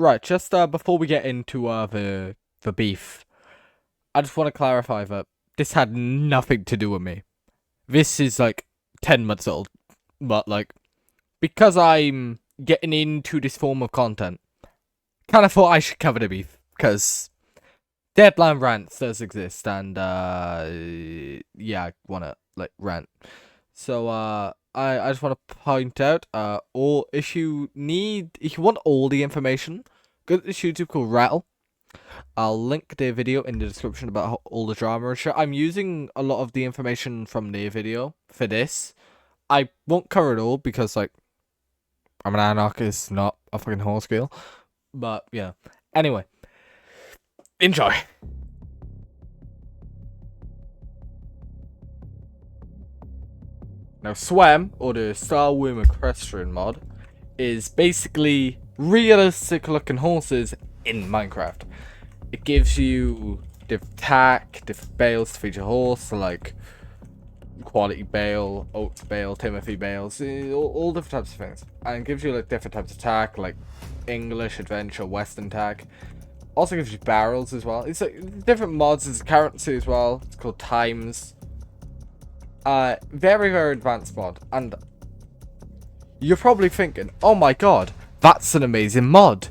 Right, just before we get into the beef, I just want to clarify that this had nothing to do with me. This is like 10 months old, but like because I'm getting into this form of content, kind of thought I should cover the beef because deadline rants does exist, and yeah, I wanna like rant. So I just want to point out or if you want all the information, go to this YouTube called Rattle. I'll link their video in the description about all the drama and shit. I'm using a lot of the information from their video for this. I won't cover it all because like I'm an anarchist, not a fucking horse girl. But yeah. Anyway, enjoy. Now, SWEM, or the Star Womb Equestrian mod, is basically realistic looking horses in Minecraft. It gives you different tack, different bales to feed your horse, so like quality bale, oats bale, timothy bales, all different types of things. And it gives you like different types of tack, like English, adventure, western tack. Also gives you barrels as well. It's like different mods, there's currency as well. It's called times. Very, very advanced mod, and you're probably thinking, oh my god, that's an amazing mod.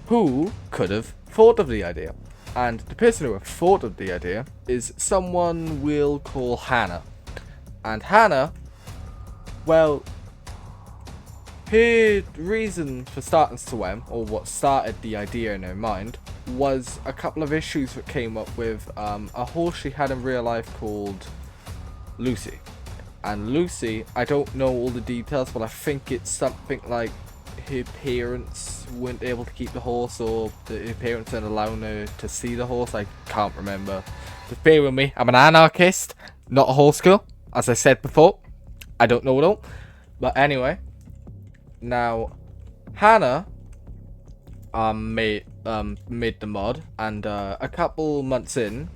Who could have thought of the idea? And the person who have thought of the idea is someone we'll call Hannah. And Hannah, well, her reason for starting SWEM, or what started the idea in her mind, was a couple of issues that came up with a horse she had in real life called Lucy. And Lucy, I don't know all the details, but I think it's something like her parents weren't able to keep the horse, or her parents weren't allowing her to see the horse. I can't remember. Just bear with me. I'm an anarchist, not a horse girl. As I said before, I don't know it all. But anyway, now Hannah made the mod, and a couple months in,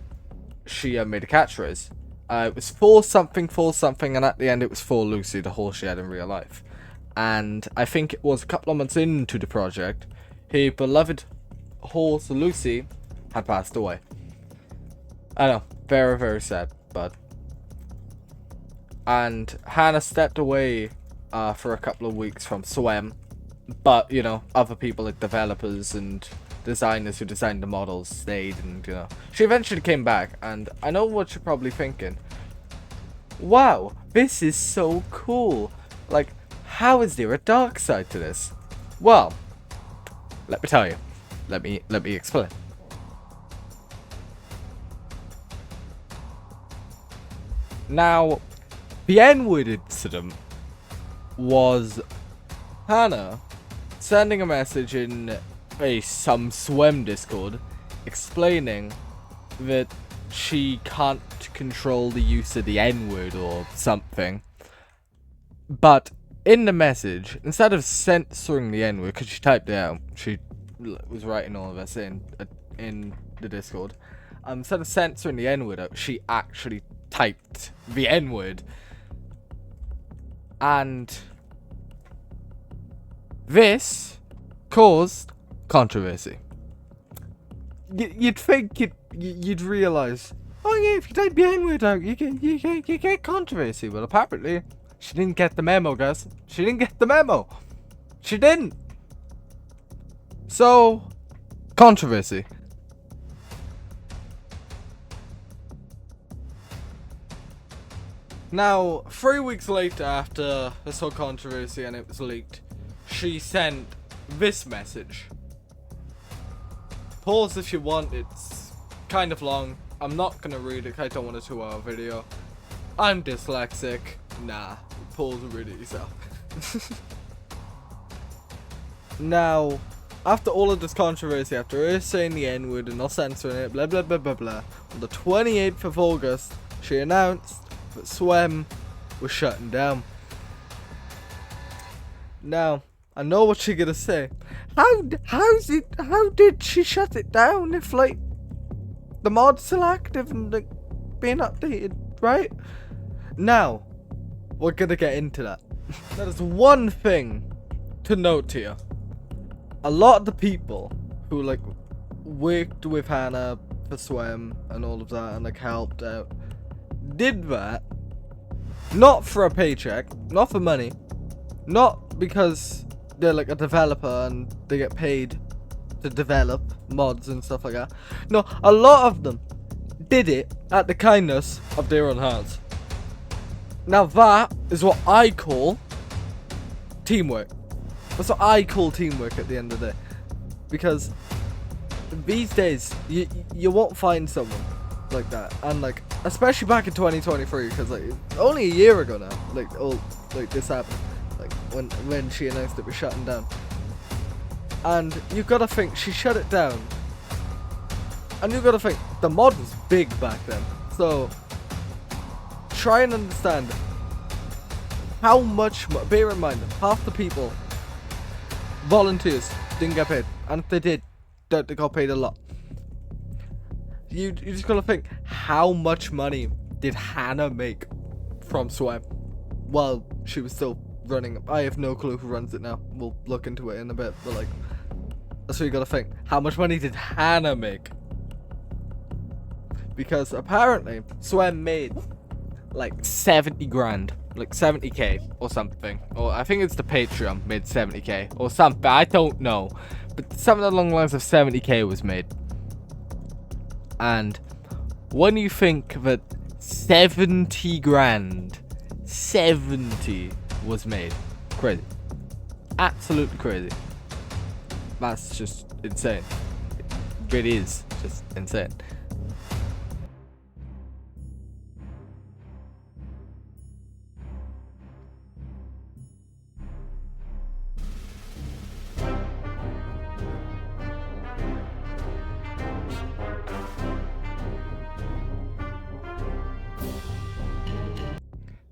she made a catchphrase. It was for something, and at the end it was for Lucy, the horse she had in real life. And I think it was a couple of months into the project, her beloved horse Lucy had passed away. I know, very, very sad, but... And Hannah stepped away for a couple of weeks from SWEM, but, you know, other people like developers and designers who designed the models stayed, and you know, she eventually came back. And I know what you're probably thinking, wow, this is so cool, like how is there a dark side to this? Well, let me tell you, let me explain. Now, the N-word incident was Hannah sending a message in some SWEM Discord explaining that she can't control the use of the N-word or something. But in the message, instead of censoring the N-word, because she typed it out, she was writing all of this in the Discord. Instead of censoring the N-word out, she actually typed the N-word. And this caused controversy. You'd think you'd realize, oh yeah, if you type the N-word out, you get controversy. Well, apparently she didn't get the memo, guys. She didn't get the memo. She didn't. So, controversy. Now, 3 weeks later, after this whole controversy and it was leaked, she sent this message. Pause if you want, it's kind of long. I'm not gonna read it, I don't want a 2-hour video. I'm dyslexic. Nah, pause and read it yourself. Now, after all of this controversy, after her saying the N-word and not censoring it, blah blah blah blah blah, on the 28th of August, she announced that SWEM was shutting down. Now, I know what you're gonna say. How did she shut it down if like the mod's still active and like being updated, right? Now, we're gonna get into that. That is one thing to note here. a lot of the people who like worked with Hannah for SWEM and all of that and like helped out did that not for a paycheck, not for money, not because they're like a developer and they get paid to develop mods and stuff like that. No, a lot of them did it at the kindness of their own hearts. Now that is what I call teamwork. That's what I call teamwork at the end of the day. Because these days, you won't find someone like that. And like, especially back in 2023, because like, only a year ago now, like this happened. Like, when she announced it was shutting down. And you gotta think, she shut it down. And you gotta think, the mod was big back then. So, try and understand how much, bear in mind, half the people, volunteers, didn't get paid. And if they did, they got paid a lot. You just gotta think, how much money did Hannah make from SWEM while she was still running? I have no clue who runs it now. We'll look into it in a bit, but like, that's what you gotta think. How much money did Hannah make? Because apparently, SWEM made like 70 grand. Like 70k or something. Or I think it's the Patreon made 70k or something. I don't know. But something along the lines of 70k was made. And when you think that 70 grand, 70 was made. Crazy. Absolutely crazy. That's just insane. It is just insane.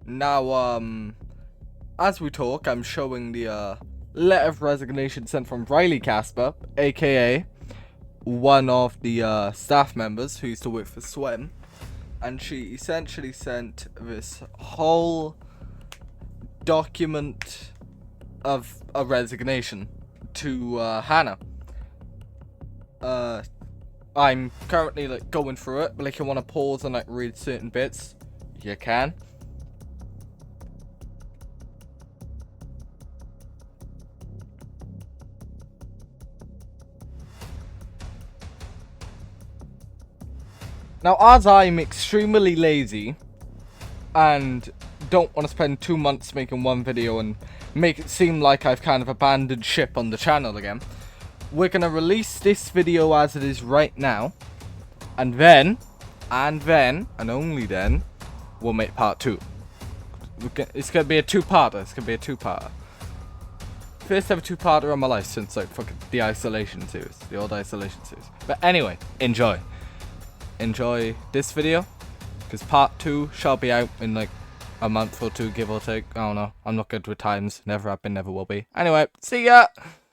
Now, as we talk, I'm showing the letter of resignation sent from Riley Casper, aka one of the staff members who used to work for SWEM, and she essentially sent this whole document of a resignation to Hannah. I'm currently like going through it, but like, you want to pause and like read certain bits, you can. Now, as I'm extremely lazy and don't want to spend 2 months making one video and make it seem like I've kind of abandoned ship on the channel again, we're going to release this video as it is right now, and then, and only then, we'll make part 2. It's going to be a two-parter. First ever two-parter on my life since like fucking the Isolation series, the old Isolation series. But anyway, enjoy this video, because part 2 shall be out in like a month or two, give or take. I don't know, I'm not good with times, never have been, never will be. Anyway, see ya.